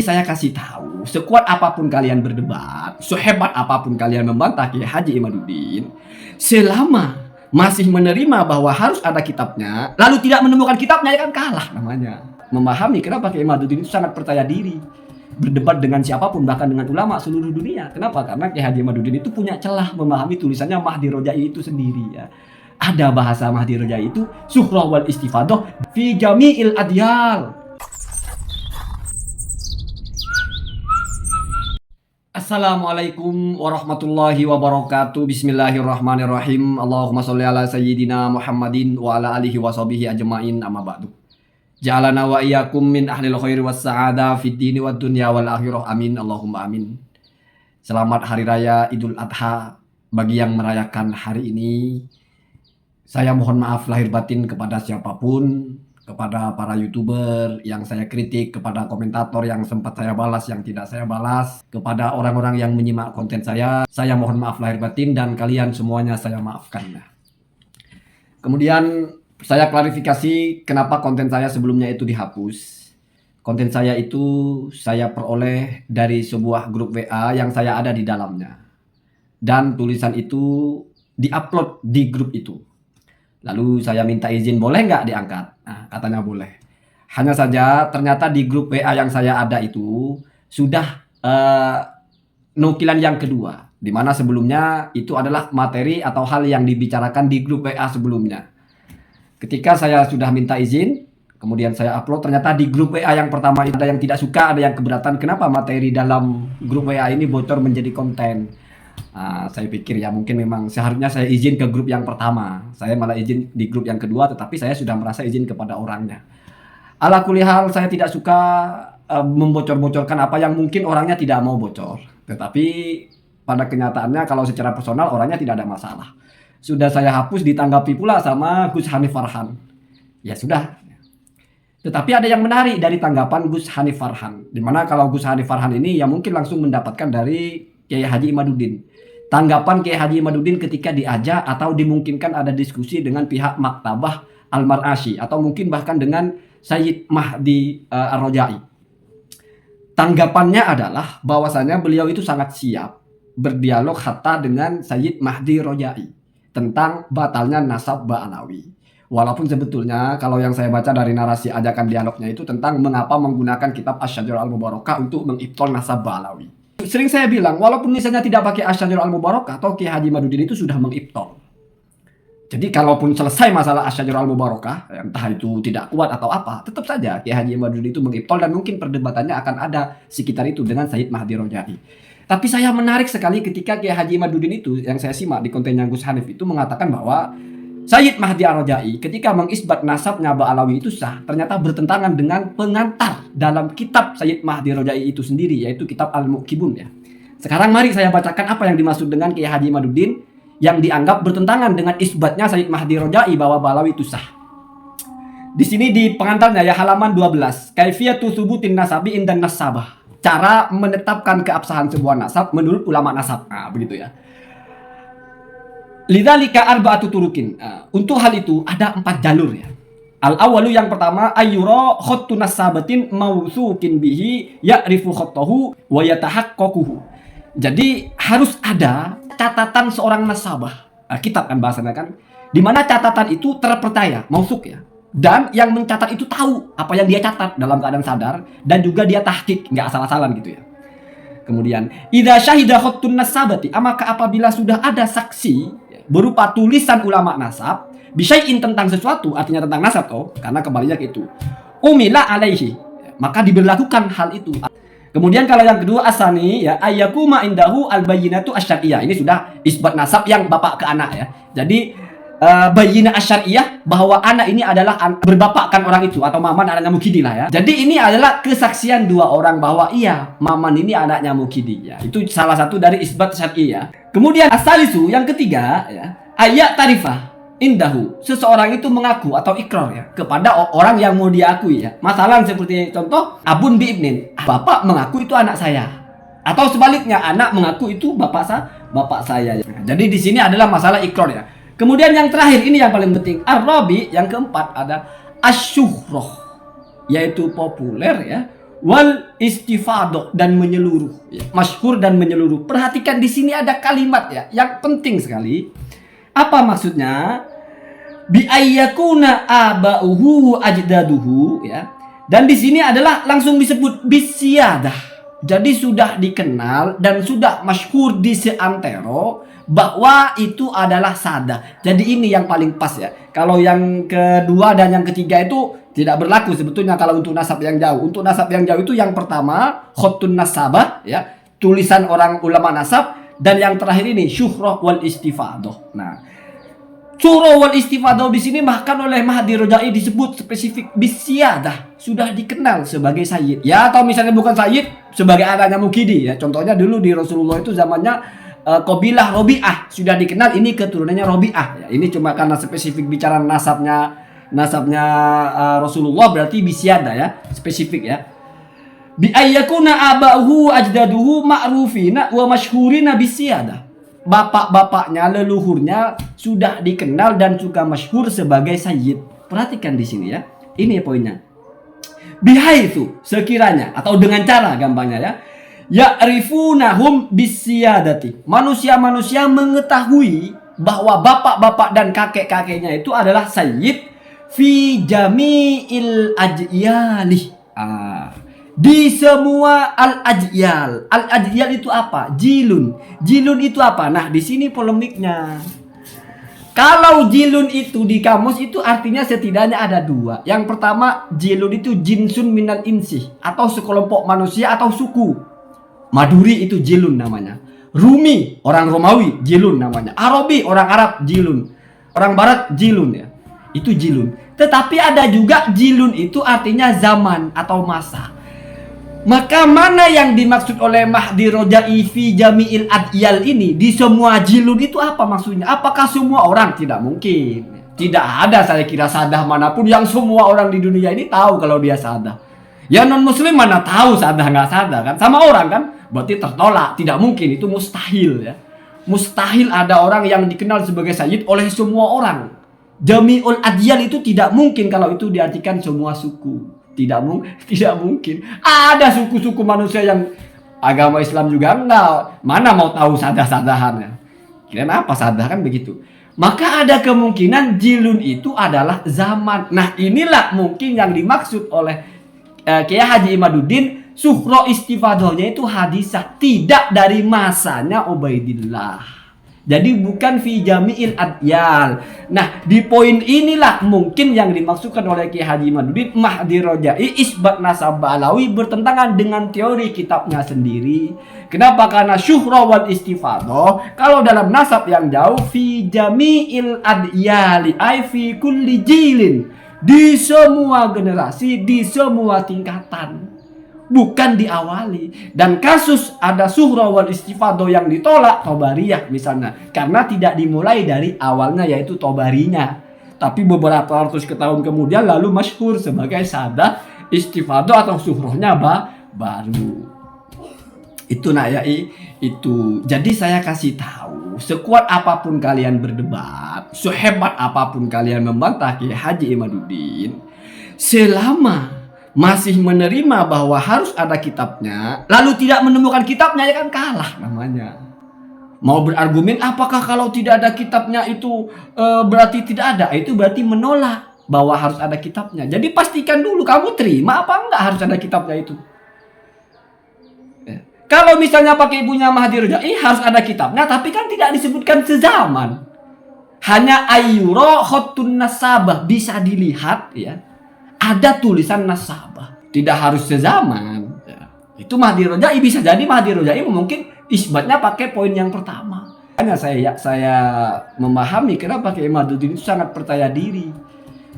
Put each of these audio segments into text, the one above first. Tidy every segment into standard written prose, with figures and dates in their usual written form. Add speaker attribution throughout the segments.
Speaker 1: saya kasih tahu, sekuat apapun kalian berdebat, sehebat apapun kalian membantah Kiai Haji Imaduddin, selama masih menerima bahwa harus ada kitabnya, lalu tidak menemukan kitabnya, ya kan kalah namanya. Memahami kenapa Kiai Imaduddin itu sangat percaya diri, berdebat dengan siapapun, bahkan dengan ulama seluruh dunia. Kenapa? Karena Kiai Haji Imaduddin itu punya celah memahami tulisannya Mahdi Rojai itu sendiri ya. Ada bahasa Mahdi Rojai itu suhrah wal istifadah fi jami'il adyal. Assalamualaikum warahmatullahi wabarakatuh. Bismillahirrahmanirrahim. Allahumma sholli ala sayyidina Muhammadin wa ala alihi wa sahbihi ajma'in, amma ba'du. Ja'alana wa iyyakum min ahlil khairi was sa'adah fid dini wad dunya wal akhirah. Amin. Allahumma amin. Selamat hari raya Idul Adha bagi yang merayakan hari ini. Saya mohon maaf lahir batin kepada siapapun, kepada para YouTuber yang saya kritik, kepada komentator yang sempat saya balas, yang tidak saya balas, kepada orang-orang yang menyimak konten saya mohon maaf lahir batin, dan kalian semuanya saya maafkan. Kemudian saya klarifikasi kenapa konten saya sebelumnya itu dihapus. Konten saya itu saya peroleh dari sebuah grup WA yang saya ada di dalamnya, dan tulisan itu diupload di grup itu. Lalu saya minta izin, boleh nggak diangkat? Nah, katanya boleh. Hanya saja ternyata di grup WA yang saya ada itu sudah nukilan yang kedua, di mana sebelumnya itu adalah materi atau hal yang dibicarakan di grup WA sebelumnya. Ketika saya sudah minta izin, kemudian saya upload, ternyata di grup WA yang pertama ada yang tidak suka, ada yang keberatan. Kenapa materi dalam grup WA ini bocor menjadi konten? Saya pikir ya mungkin memang seharusnya saya izin ke grup yang pertama, saya malah izin di grup yang kedua, tetapi saya sudah merasa izin kepada orangnya. Ala kulli hal, saya tidak suka membocor-bocorkan apa yang mungkin orangnya tidak mau bocor, tetapi pada kenyataannya kalau secara personal orangnya tidak ada masalah. Sudah saya hapus, ditanggapi pula sama Gus Hanif Farhan. Ya sudah. Tetapi ada yang menarik dari tanggapan Gus Hanif Farhan, dimana kalau Gus Hanif Farhan ini ya mungkin langsung mendapatkan dari Kiai Haji Imaduddin. Tanggapan Kiai Haji Imaduddin ketika diajak atau dimungkinkan ada diskusi dengan pihak Maktabah Al-Mar'asyi atau mungkin bahkan dengan Sayyid Mahdi Ar-Rojai. Tanggapannya adalah bahwasanya beliau itu sangat siap berdialog hatta dengan Sayyid Mahdi Rojai tentang batalnya nasab Ba'alawi. Walaupun sebetulnya kalau yang saya baca dari narasi ajakan dialognya itu tentang mengapa menggunakan kitab Asy-Syajarah Al-Mubarakah untuk mengibtal nasab Ba'alawi. Sering saya bilang, walaupun misalnya tidak pakai Asy-Syajarah Al-Mubarakah, atau Kiai Haji Imaduddin itu sudah mengibtal. Jadi kalaupun selesai masalah Asy-Syajarah Al-Mubarakah, entah itu tidak kuat atau apa, tetap saja Kiai Haji Imaduddin itu mengibtal, dan mungkin perdebatannya akan ada sekitar itu dengan Sayyid Mahdi Rojai. Tapi saya menarik sekali ketika Kiai Haji Imaduddin itu, yang saya simak di kontennya Gus Hanif itu, mengatakan bahwa Sayyid Mahdi Ar-Rojai ketika mengisbat nasabnya Ba'alawi itu sah, ternyata bertentangan dengan pengantar dalam kitab Sayyid Mahdi Rojai itu sendiri, yaitu kitab Al-Muqibun ya. Sekarang mari saya bacakan apa yang dimaksud dengan Kiai Haji Imaduddin yang dianggap bertentangan dengan isbatnya Sayyid Mahdi Rojai bahwa Ba'alawi itu sah. Di sini di pengantarnya ya, halaman 12. Kaifiyatu thubutin nasabi indan nasabah. Cara menetapkan keabsahan sebuah nasab menurut ulama nasab. Nah, begitu ya. Lidzalika arba'atu turukin. Untuk hal itu ada 4 jalur ya. Al-awwalu, yang pertama, ayyura khattu nasabatin mawthuqin bihi ya'rifu khattahu wa yatahaqqaquhu. Jadi harus ada catatan seorang nasabah. Kitab kan bahasanya kan, di mana catatan itu terpercaya, mausuk ya. Dan yang mencatat itu tahu apa yang dia catat dalam keadaan sadar, dan juga dia tahqiq, enggak asal-asalan gitu ya. Kemudian, idza syahida khattun nasabati, maka apabila sudah ada saksi berupa tulisan ulama nasab, bisyai'in tentang sesuatu, artinya tentang nasab karena kembalinya ke itu. Umila alaihi, maka diberlakukan hal itu. Kemudian kalau yang kedua asani ya, ayyakuma indahu al-bayyinatu asy-syar'iyyah. Ini sudah isbat nasab yang bapak ke anak ya. Jadi bayyinah asy-syar'iyyah bahwa anak ini adalah berbapakkan orang itu, atau Maman anaknya Mukidi lah ya. Jadi ini adalah kesaksian 2 orang bahwa iya, Maman ini anaknya Mukidi ya. Itu salah satu dari isbat syar'i ya. Kemudian asalisu, yang ketiga ya, ayat tarifah indahu, seseorang itu mengaku atau ikrar ya kepada orang yang mau diakui ya. Masalah seperti contoh abun bi ibnin, bapak mengaku itu anak saya, atau sebaliknya anak mengaku itu bapak saya ya. Jadi di sini adalah masalah ikrar ya. Kemudian yang terakhir ini yang paling penting, ar-rabi, yang keempat ada asyuhroh, yaitu populer ya, wal istifadah, dan menyeluruh, ya. Masyhur dan menyeluruh. Perhatikan di sini ada kalimat ya yang penting sekali. Apa maksudnya? Bi ayyakuna aba'uhu ajdaduhu, ya. Dan di sini adalah langsung disebut bisyadah. Jadi sudah dikenal dan sudah masyhur di seantero bahwa itu adalah sada. Jadi ini yang paling pas ya. Kalau yang kedua dan yang ketiga itu tidak berlaku sebetulnya kalau untuk nasab yang jauh. Untuk nasab yang jauh itu yang pertama khotun nasabah ya, tulisan orang ulama nasab, dan yang terakhir ini syuhrah wal istifadah. Nah, syuhrah wal istifadah di sini bahkan oleh Mahdi Rojai disebut spesifik bisyadah, sudah dikenal sebagai sayyid. Ya, atau misalnya bukan sayyid, sebagai anaknya Mukidi ya. Contohnya dulu di Rasulullah itu zamannya Qabilah Robi'ah sudah dikenal, ini keturunannya Robi'ah ya. Ini cuma karena spesifik bicara nasabnya Rasulullah, berarti bisyadah ya, spesifik ya. Bi ayyakuna aba'uhu ajdaduhu ma'rufina wa masyhurina bisyadah. Bapak-bapaknya, leluhurnya sudah dikenal dan juga masyhur sebagai sayyid. Perhatikan di sini ya. Ini poinnya. Bihaitsu, sekiranya atau dengan cara gampangnya ya. Ya'rifunahum bisyadati. Manusia-manusia mengetahui bahwa bapak-bapak dan kakek-kakeknya itu adalah sayyid fi jami'il ajyali. Di semua al-ajyal. Al-ajyal itu apa? Jilun. Jilun itu apa? Nah, di sini polemiknya. Kalau jilun itu di kamus itu artinya setidaknya ada dua. Yang pertama, jilun itu jinsun minal insi, atau sekelompok manusia atau suku. Maduri itu jilun namanya. Rumi, orang Romawi, jilun namanya. Arabi, orang Arab, jilun. Orang Barat, jilun ya. Itu jilun. Tetapi ada juga jilun itu artinya zaman atau masa. Maka mana yang dimaksud oleh Mahdi Rojai fi jami'il adyal ini? Di semua jilun itu apa maksudnya? Apakah semua orang? Tidak mungkin. Tidak ada saya kira sadah manapun yang semua orang di dunia ini tahu kalau dia sadah. Ya non muslim mana tahu sadah nggak sadah kan? Sama orang kan? Berarti tertolak. Tidak mungkin, itu mustahil ya. Mustahil ada orang yang dikenal sebagai sayyid oleh semua orang. Jami'ul adyal itu tidak mungkin kalau itu diartikan semua suku. Tidak mungkin. Ada suku-suku manusia yang agama Islam juga enggak. Mana mau tahu sadah-sadahannya? Kirain apa sadah kan begitu. Maka ada kemungkinan jilun itu adalah zaman. Nah, inilah mungkin yang dimaksud oleh Kiai Haji Imaduddin. Syuhrah istifadahnya itu hadisah, tidak dari masanya Ubaidillah. Jadi bukan fi jami'il adyal. Nah, di poin inilah mungkin yang dimaksudkan oleh Kiai Haji Imaduddin Mahdi Rojai isbat nasab alawi bertentangan dengan teori kitabnya sendiri. Kenapa? Karena syuhrah wal istifadah kalau dalam nasab yang jauh fi jami'il adyali ay fi kulli jilin, di semua generasi, di semua tingkatan. Bukan diawali. Dan kasus ada syuhrah wal istifadah yang ditolak Tobariyah misalnya, karena tidak dimulai dari awalnya yaitu Tobarinya, tapi beberapa ratus tahun kemudian lalu masyhur sebagai sadah istifadah atau syuhrahnya baru. Itu nak ya, itu. Jadi saya kasih tahu, sekuat apapun kalian berdebat, sehebat apapun kalian membantah Kiai Haji Imaduddin, selama masih menerima bahwa harus ada kitabnya, lalu tidak menemukan kitabnya, ya kan kalah namanya. Mau berargumen apakah kalau tidak ada kitabnya itu berarti tidak ada? Itu berarti menolak bahwa harus ada kitabnya. Jadi pastikan dulu kamu terima apa enggak harus ada kitabnya itu. Ya. Kalau misalnya pakai ibunya Mahdi Rojai harus ada kitabnya, tapi kan tidak disebutkan sezaman. Hanya ayyura khotun nasabah, bisa dilihat ya. Ada tulisan nasabah, tidak harus sezaman ya. Itu Mahdi Rojai, bisa jadi Mahdi Rojai mungkin isbatnya pakai poin yang pertama. Hanya saya memahami kenapa Kiai Imaduddin itu sangat percaya diri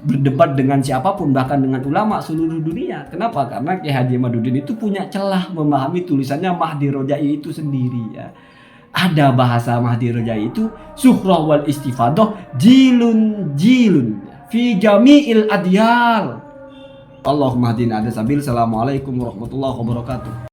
Speaker 1: berdebat dengan siapapun, bahkan dengan ulama seluruh dunia. Kenapa? Karena Kiai Haji Imaduddin itu punya celah memahami tulisannya Mahdi Rojai itu sendiri ya. Ada bahasa Mahdi Rojai itu syuhrah wal istifadah jilun fi jami'il adyal. Allahumma hadina ada sabil. Assalamualaikum warahmatullahi wabarakatuh.